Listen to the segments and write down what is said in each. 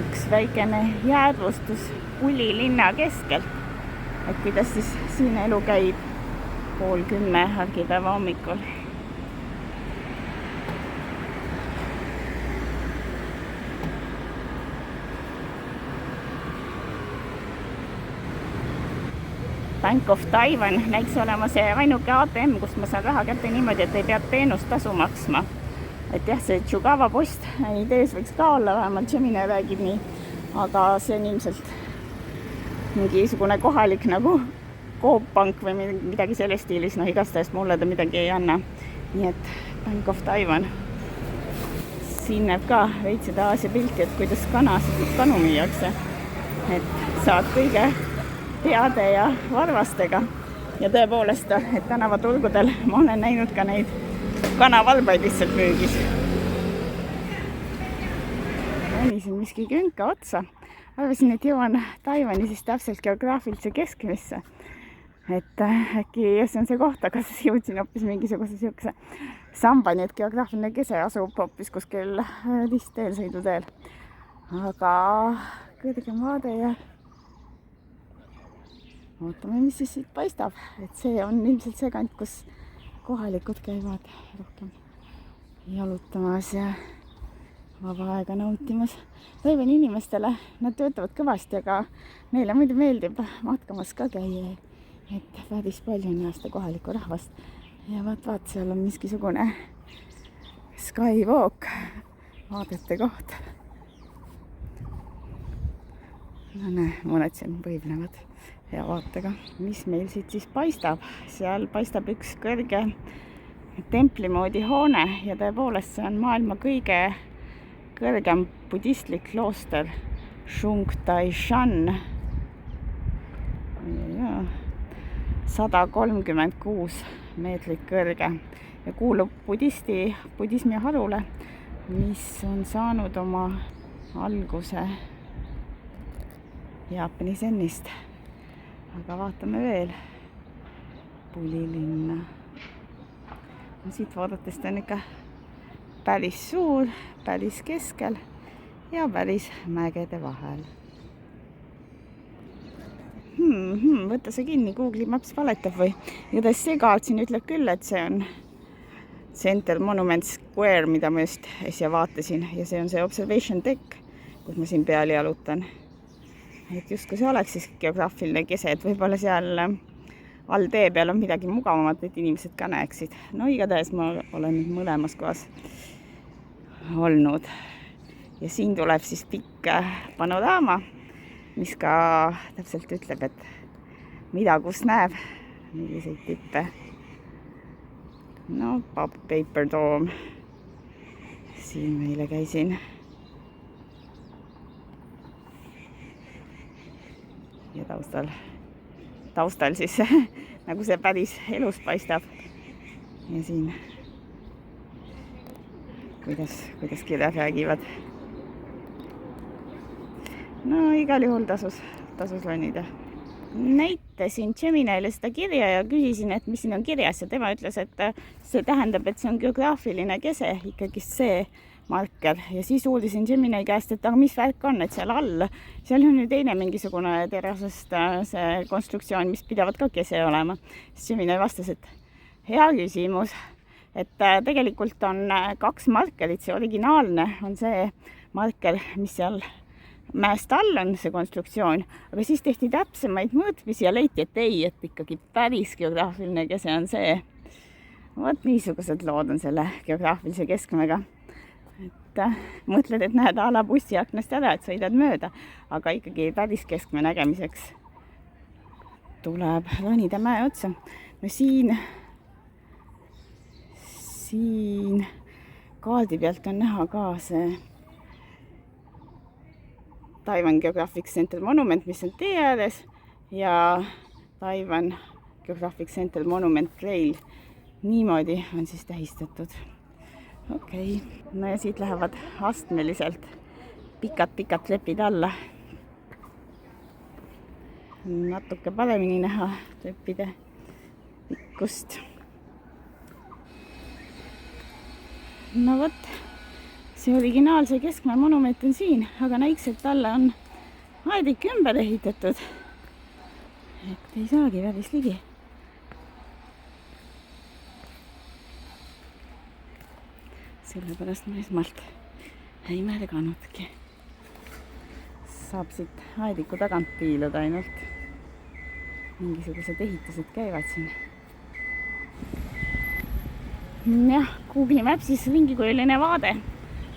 üks väikene jäädvustus Puli linna keskel. Et kuidas siis siin elu käib 9:30 argipäeva hommikul. Bank of Taiwan näiks olema see ainuke ATM, kust ma saan raha kätte niimoodi, et ei pea teenustasu maksma. Et jah, see Chugawa post idees võiks ka olla, vähemalt Gemini räägib nii, aga see on ilmselt mingisugune kohalik nagu Coop Pank või midagi selles stiilis, noh igastahes mulle ta midagi ei anna. Nii et Bank of Taiwan. Siin näeb ka veits seda Aasia pilti, et kuidas kanu müüakse. Et saad kõige peade ja varvastega. Ja tõepoolest, et tänavaturgudel ma olen näinud ka neid kanavalbaid lihtsalt müügis. Ronisin miski künka otsa. Arvasin, et jõuan Taiwani siis täpselt geograafilise keskmisse. Et äkki see on see koht, aga siis jõudsin hoopis mingisuguse siukse sambani, et geograafiline kese asub hoopis kuskil ristteelsõiduteel. Aga kõrgem vaade ja ootame, mis siis siit paistab. Et see on ilmselt see kant, kus kohalikud käivad rohkem jalutamas ja vaba aega nautimas. Taiwani inimestele, nad töötavad kõvasti, aga neile muidu meeldib matkamas ka käia. Et päris palju on aasta kohalikku rahvast. Ja vaat, seal on miskisugune skywalk vaadete koht. No näe, mõned siin võiblevad hea vaatega. Mis meil siit siis paistab? Seal paistab üks kõrge templi moodi hoone ja tõepoolest see on maailma kõige kõrgem budistlik klooster Shung Taishan. 136 meetrit kõrge ja kuulub budismi harule, mis on saanud oma alguse Jaapani Zennist. Aga vaatame veel Puli linna. Siit vaadates ta on ikka päris suur, päris keskel ja päris mägede vahel. Võtta see kinni, Google Maps valetab või? Igatahes see kaart siin ütleb küll, et see on Center Monument Square, mida ma just äsja vaatasin. Ja see on see Observation Deck, kus ma siin peal jalutan. Et just kui see oleks siis geograafiline kese, et võib-olla seal all tee peal on midagi mugavamat, et inimesed ka näeksid. No igatahes ma olen nüüd mõlemas kohas olnud. Ja siin tuleb siis pikk panoraama, mis ka täpselt ütleb, et mida kus näeb, milliseid tippe. No, Paper Dome. Siin meile käisin. Ja taustal siis nagu see päris elus paistab. Ja siin kuidas kirjad räägivad. No igal juhul tasus ronida. Näitasin Geminile seda kirja ja küsisin, et mis siin on kirjas ja tema ütles, et see tähendab, et see on geograafiline kese, ikkagi see marker. Ja siis uurisin Gemini käest, et aga mis värk on, et seal all. Seal on ju teine mingisugune terasest see konstruktsioon, mis pidavad ka kese olema. Siis Gemini vastas, et hea küsimus, et tegelikult on 2 markerit, see originaalne on see marker, mis seal mäest all on see konstruktsioon, aga siis tehti täpsemaid mõõtmisi ja leiti, et ei, et ikkagi päris geograafiline kese on see. Vot niisugused lood on selle geograafilise keskmega. Et mõtled, et näed ala bussiaknast ära, et sõidad mööda, aga ikkagi päris keskme nägemiseks tuleb ronida mäe otsa. No siin kaardi pealt on näha ka see Taiwan Geographic Center Monument, mis on tee ääres ja Taiwan Geographic Center Monument Trail. Niimoodi on siis tähistatud. Okei. No ja siit lähevad astmeliselt pikad trepid alla. Natuke paremini näha treppide pikkust. No vot, see originaalse keskmäe monument on siin, aga näikselt talle on aedik ümber ehitatud. Et ei saagi päris ligi. Sellepärast ma esmalt ei märganudki. Saab siit aediku tagant piiluda ainult. Mingisugused ehitused käivad siin. Jah, Google Mapsis ringikujuline vaade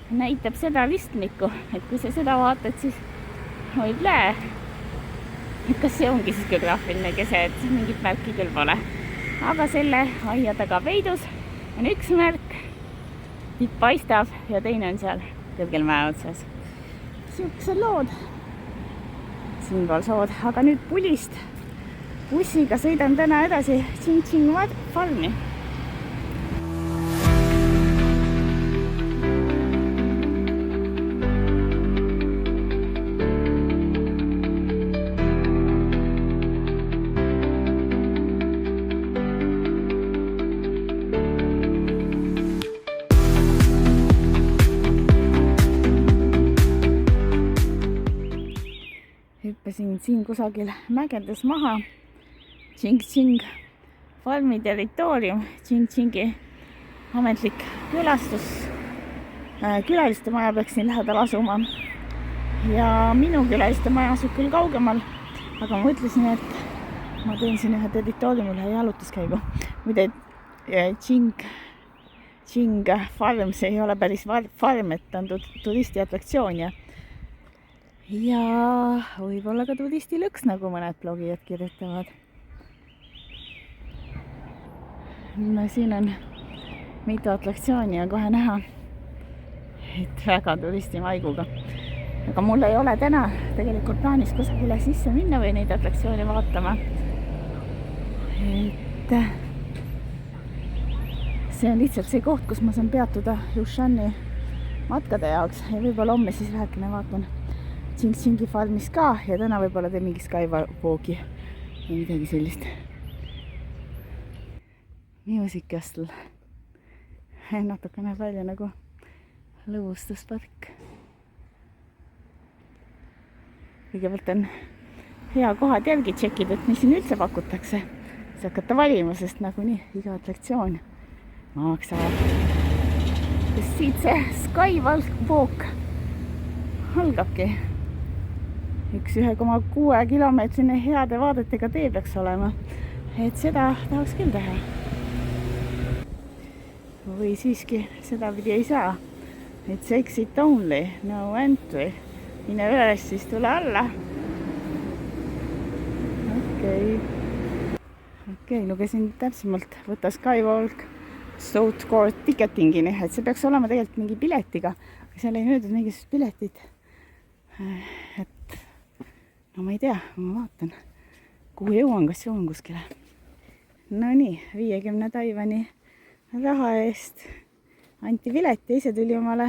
näitab seda ristmikku, et kui sa seda vaatad, siis võib näe, et kas see ongi siis geograafiline kese, et mingit märki küll pole. Aga selle aia taga peidus on üks märk, tipp paistab ja teine on seal kõrgel mäe otsas. Siuksed lood. Siinpool sood, aga nüüd Pulist bussiga sõidan täna edasi Ching-Ching farmi. Hüppasin siin kusagil mägedes maha. Ching-Ching farmi territoorium, Ching-Chingi ametlik külastus. Külaliste maja peaks siin lähedal asuma. Ja minu külaliste maja asub küll kaugemal, aga ma mõtlesin, et ma teen siin ühe territooriumile jalutuskäigu. Muide, Ching farm, see ei ole päris farm, et on turisti atraktsioon ja võib-olla ka turistilõks, nagu mõned blogijad kirjutavad. No siin on mitu atraktsiooni ja kohe näha, et väga turistimaiguga. Aga mul ei ole täna tegelikult plaanis kusagile sisse minna või neid atraktsioone vaatama. Et see on lihtsalt see koht, kus ma saan peatuda Lushani matkade jaoks ja võib-olla homme siis vähekene vaatan Ching-Chingi farmis ka ja täna võib-olla teen mingi skywalki või midagi sellist. Music Castle. Natuke näeb välja nagu lõbustuspark. Kõigepealt on hea kohad järgi tšekid, et mis siin üldse pakutakse. Siis hakata valima, sest nagunii iga atraktsioon maksab. Sest siit see skywalk algabki. Üks 1,6 kilomeetrine heade vaadetega tee peaks olema. Et seda tahaks küll teha. Või siiski seda pidi ei saa. It's exit only, no entry. Mine üles, siis tule alla. Okei, lugesin täpsemalt. Võta Skywalk South Court ticketingini. Et see peaks olema tegelikult mingi piletiga. Seal ei nõudnud mingisugust piletit. Et no ma ei tea, ma vaatan, kuhu jõuan, kas jõuan kuskile. No nii, 50 Taiwani raha eest anti pilet ja ise tuli omale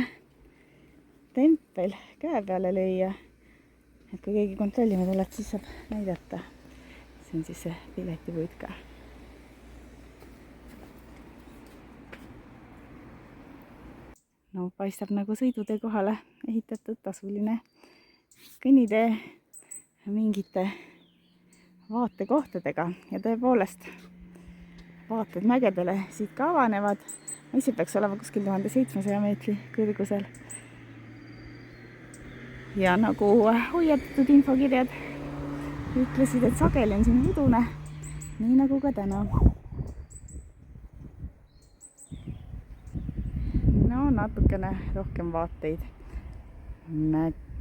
tempel käe peale lüüa. Et kui keegi kontrollima tuleb, siis saab näidata. See on siis see piletipuid ka. No paistab nagu sõidutee kohale ehitatud tasuline kõnnitee mingite vaatekohtadega ja tõepoolest vaated mägedele siit ka avanevad. See peaks olema kuskil 1700 meetri kõrgusel. Ja nagu hoiatatud infokirjad ütlesid, et sageli on siin udune, nii nagu ka täna. No natukene rohkem vaateid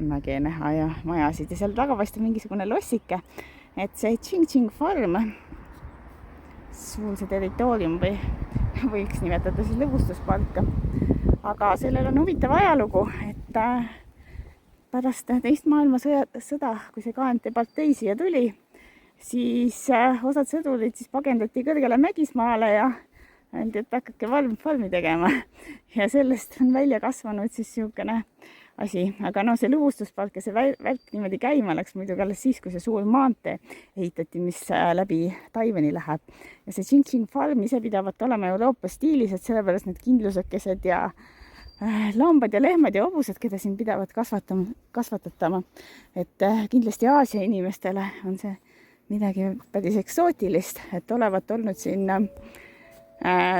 mäge näha ja majasid ja seal taga paistab mingisugune lossike, et see Ching-Ching farm, suulse territoorium või võiks nimetada siis lõbustusparka. Aga sellel on huvitav ajalugu, et pärast teist maailmasõda, kui see KNT parteisi ja tuli, siis osad sõdurid siis pagendati kõrgele Mägismaale ja öeldi, et hakake farmi tegema. Ja sellest on välja kasvanud siis niisugune asi. Aga no see lõbustuspark ja see värk niimoodi käima läks muidugi alles siis, kui see suur maantee ehitati, mis läbi Taiwani läheb. Ja see Ching-Ching farm ise pidavat olema Euroopa stiilis, et sellepärast need kindlusekesed ja lambad ja lehmad ja hobused, keda siin pidavat kasvatatama. Et kindlasti Aasia inimestele on see midagi päris eksootilist, et olevat olnud siin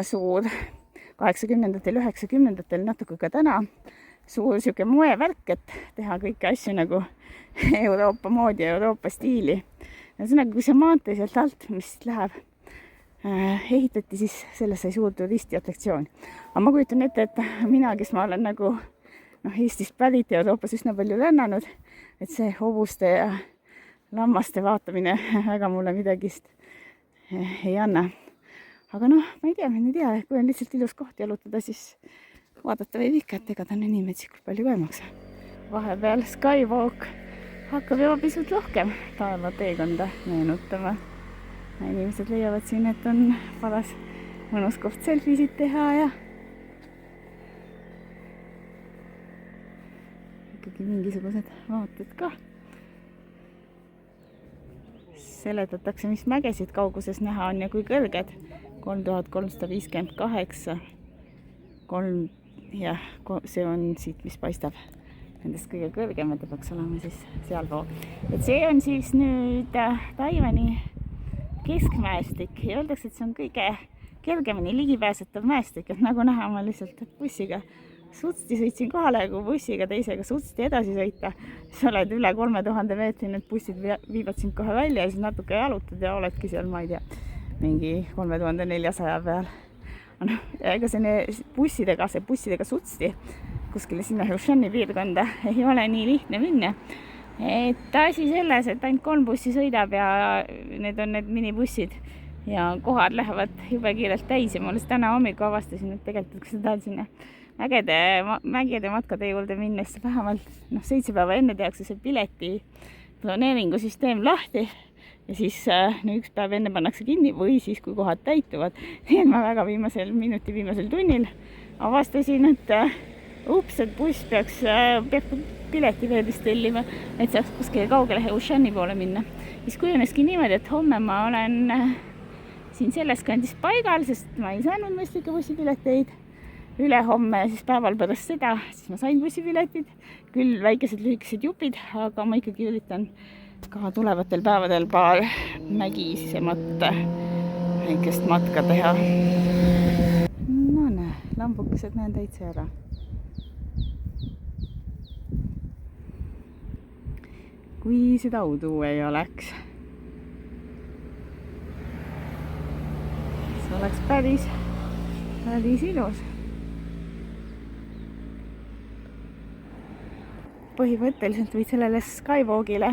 suur 80-ndatel, 90-ndatel, natuke ka täna suur siuke moevärk, et teha kõiki asju nagu Euroopa moodi ja Euroopa stiili. Ühesõnaga, kui see maantee sealt alt, mis läheb, ehitati, siis sellest sai suur turistiatraktsioon. Aga ma kujutan ette, et mina, kes ma olen nagu Eestist pärit ja Euroopas üsna palju rännanud, et see hobuste ja lammaste vaatamine väga mulle midagist ei anna. Aga ma ei tea, kui on lihtsalt ilus koht jalutada, siis vaadata võib ikka, et ega ta on nii metsikult palju ka ei maksa. Vahepeal Skywalk hakkab juba pisut rohkem taeva teekonda meenutama. Inimesed leiavad siin, et on paras mõnus koht selfisid teha ja ikkagi mingisugused vaated ka. Seletatakse, mis mägesid kauguses näha on ja kui kõrged. 3358. Ja see on siit, mis paistab nendest kõige kõrgemad ja peaks olema siis sealpool. Et see on siis nüüd Taiwani keskmäestik ja öeldakse, et see on kõige kergemini ligipääsetav mäestik, et nagu näha, ma lihtsalt bussiga sutsti sõitsin kohale, kui bussiga teisega sutsti edasi sõita, siis oled üle 3000 meetri, need bussid viivad sind kohe välja ja siis natuke jalutad ja oledki seal, ma ei tea, mingi 3400 peal. Ega see bussidega sutsti kuskile sinna Hushani piirkonda ei ole nii lihtne minna. Et asi selles, et ainult 3 bussi sõidab ja need on need minibussid ja kohad lähevad jube kiirelt täis ja ma alles täna hommiku avastasin, et tegelikult kui sa tahad sinna mägede matkade juurde minna, siis vähemalt 7 päeva enne tehakse see pileti planeeringusüsteem lahti ja siis üks päev enne pannakse kinni või siis, kui kohad täituvad. Nii et ma väga viimasel tunnil avastasin, et et buss peaks pileti veedist tellima, et saaks kuskile kaugele Hushani poole minna. Siis kujuneski niimoodi, et homme ma olen siin selles kandis paigal, sest ma ei saanud mõistlikke bussipileteid. Ülehomme, siis päeval pärast seda, siis ma sain bussipiletid, küll väikesed lühikesed jupid, aga ma ikkagi üritan ka tulevatel päevadel paar mägisisemat väikest matka teha. No näe, lambukesed näen täitsa ära. Kui seda udu ei oleks, see oleks päris ilus. Põhimõtteliselt võid sellele Skywalkile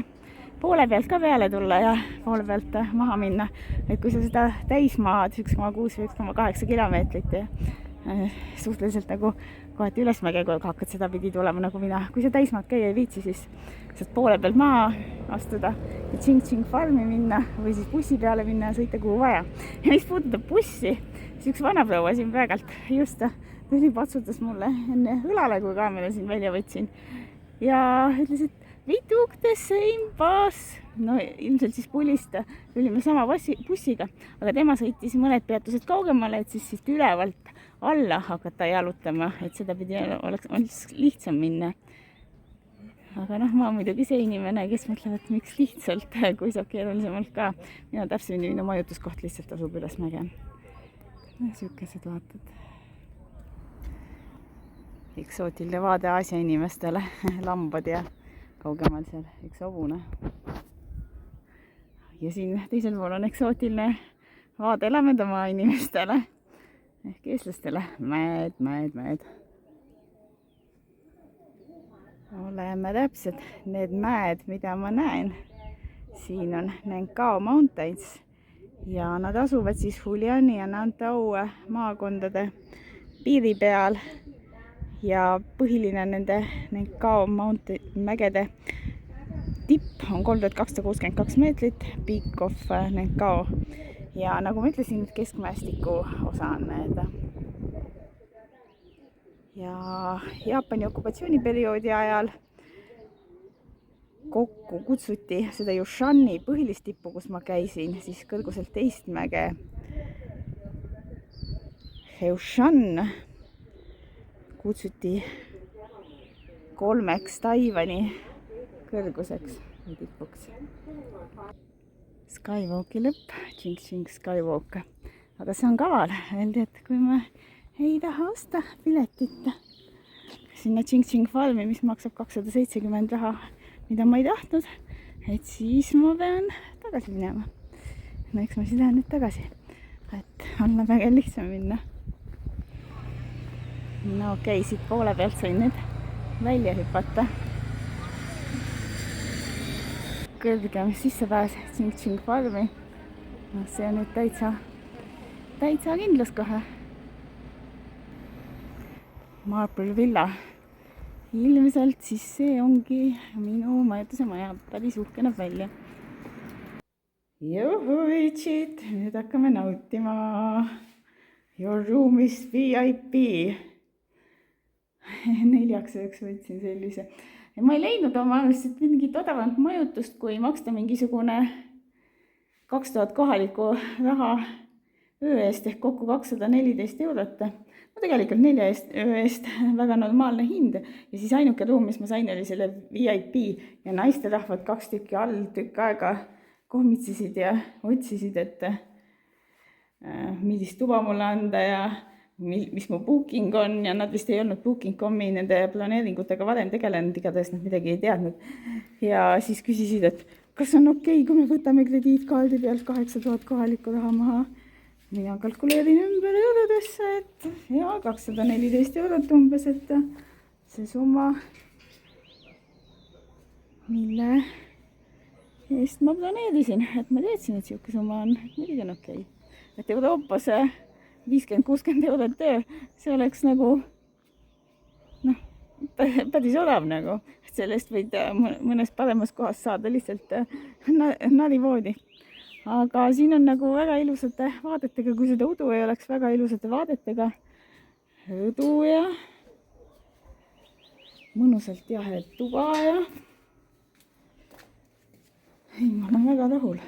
poole pealt ka peale tulla ja poole pealt maha minna. Et kui sa seda täismaad 1,6 või 1,8 kilomeetrit ja suhteliselt nagu kohati ülesmäge, kui hakkad seda pidi tulema nagu mina. Kui sa täismaad käia ei viitsi, siis saad poole pealt maha astuda ja Ching farmi minna või siis bussi peale minna ja sõita kuhu vaja. Ja mis puudutab bussi, siis üks vanaproua siin praegalt just tuli patsutas mulle enne õlale, kui kaamera siin välja võtsin ja ütles, et we took the same bus. No ilmselt siis Pulist tulime sama bussiga, aga tema sõitis mõned peatused kaugemale, et siis ülevalt alla hakata jalutama, et seda pidi oleks lihtsam minna. Aga ma muidugi see inimene, kes mõtleb, et miks lihtsalt, kui saab keerulisemalt ka. Minu täpselt minu majutuskoht lihtsalt asub üles mäge. Sükesed vaated. Eksootiline vaade Aasia inimestele, lambad ja kaugemal seal üks hobune. Ja siin teisel pool on eksootiline vaade Lammedamaa inimestele ehk eestlastele. Mäed. Oleme täpselt need mäed, mida ma näen. Siin on Nengao Mountains ja nad asuvad siis Huliani ja Nantao maakondade piiri peal. Ja põhiline nende Nengao mägede tipp on 3262 meetrit, Peak of Nengao. Ja nagu ma ütlesin, keskmäestiku osa on need. Ja Jaapani okupatsiooniperioodi ajal kokku kutsuti seda Hushani põhilist tippu, kus ma käisin, siis kõrguselt teist mäge. Hushan kutsuti 3 Taiwani kõrguseks või tipuks. Skywalki lõpp, Ching Skywalk. Aga see on kaval. Öeldi, et kui ma ei taha osta piletit sinna Ching Farmi, mis maksab 270 raha, mida ma ei tahtnud, et siis ma pean tagasi minema. No eks ma siis lähen nüüd tagasi, et olla väga lihtsam minna. No okei, siit poole pealt sain nüüd välja hüpata. Kõrgem sissepääs Ching Farmi. No, see on nüüd täitsa kindlus kohe. Marble Villa. Ilmselt siis see ongi minu majutuse maja. Päris uhke näeb välja. Juhuitšid, nüüd hakkame nautima. Your room is VIP. 4 ööks võtsin sellise. Ja ma ei leidnud oma arvest mingit odavant majutust, kui maksta mingisugune 2000 kohalikku raha öö eest ehk kokku 214 eurot. No tegelikult 4 öö eest väga normaalne hind. Ja siis ainuke ruum, mis ma sain, oli selle VIP ja naisterahvad 2 tükki all tükk aega kohmitsisid ja otsisid, et millist tuba mulle anda ja mis mu booking on ja nad vist ei olnud booking.com-i nende planeeringutega varem tegelenud, igatahes nad midagi ei teadnud. Ja siis küsisid, et kas on okei, kui me võtame krediitkaardi pealt 8000 kohalikku raha maha. Mina kalkuleerin ümber eurodesse, et ja 214 eurot umbes, et see summa, mille eest ma planeerisin, et ma teadsin, et siuke summa on, muidugi on okei. Et Euroopas 50-60 eurot töö, see oleks nagu päris odav nagu. Sellest võid mõnes paremas kohas saada lihtsalt nalivoodi. Aga siin on nagu väga ilusate vaadetega, kui seda udu ei oleks, väga ilusate vaadetega. Õdu ja mõnusalt jahe tuba ja ei, ma olen väga rahul.